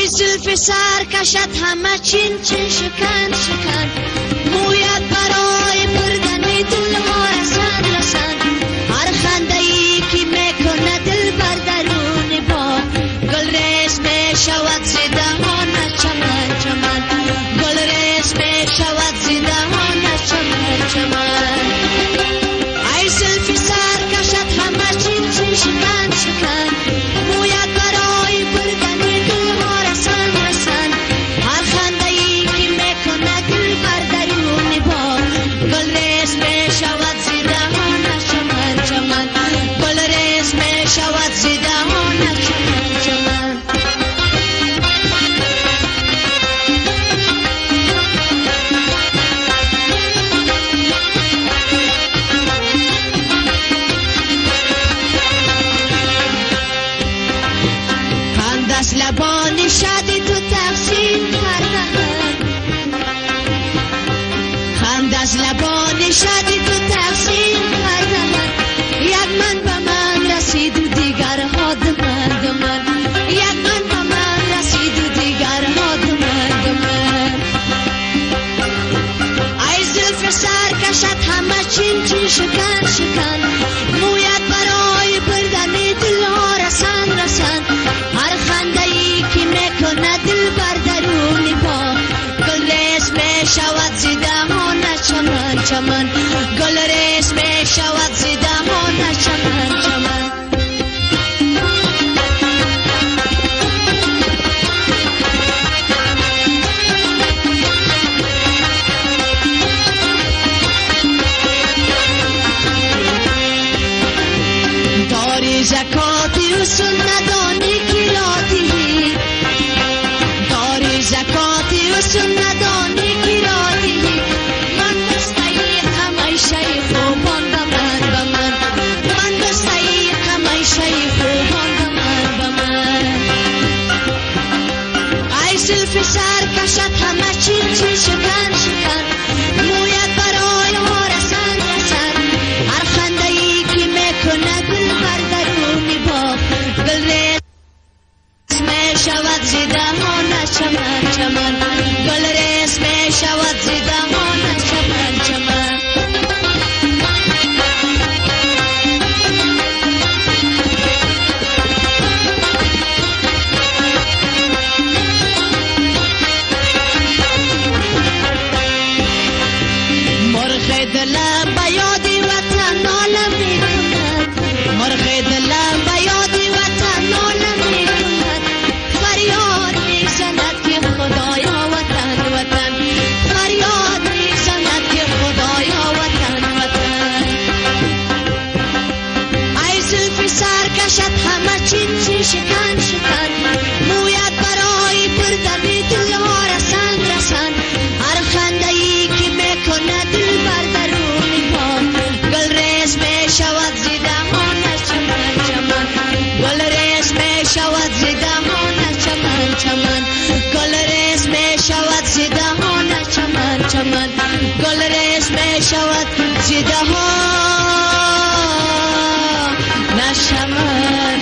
ای زلف سرکشت همه چین چین شکن شکن، مویت برای بردن دل ها رسن رسن، هر خنده ای که میکنه دل بر درون با، گل ریز میشود ز دهان چمن چمن، گل ریز میشود ز دهان چمن چمن. ای زلف سرکشت همه چین چین شکن شکن، مویت برای بردن دل ها رسن رسن، هر خنده ای که میکنه دل بر درون با، گل ریز میشود ز دهان چمن چمن، گل ریز میشود ز دهان چمن چمن. خند از لبان شادی تو تقسیم کردن، خند از لبان شادی تو تقسیم کردن، یک من به من رسید و دیگرها دمن دمن، یک من به من رسید و دیگرها دمن دمن. ای زلف سرکشت همه چین چین شکن شکن، مویت برای بردن دل ها رسن رسن، هر خنده ای که میکنه دل بر درون با، گل ریز میشود ز دهان چمن چمن، گل ریز میشود ز دهان چمن چمن. داری زکاتی و سندانی کراتی، داری زکاتی و سندانی کراتی، من دستایی همیشه خوبان به من، من دستایی همیشه خوبان به من. ای زلف سرکشت همه چین چین شکن شکن، مویت برای ها رسن رسن، هر خنده ای که میکنه دل بر درون با، گل ریز میشود ز دهان چمن چمن، گل ریز میشود ز دهان چمن چمن. مرغ دلم به یاد وطن ناله میکند، مرغ دلم به یاد وطن ناله میکند، فریاد میزند که خدایا وطن وطن، فریاد میزند که خدایا وطن وطن. ای زلف سرکشت همه چین چین شکن شکن، مویت برای بردن دل ها رسن رسن، هر خنده ای که میکنه دل بر درون با، گل ریز میشود ز دهان چمن چمن، گل ریز میشود ز دهان چمن چمن، گل ریز میشود ز دهان چمن چمن، گل ریز میشود ز دهان چمن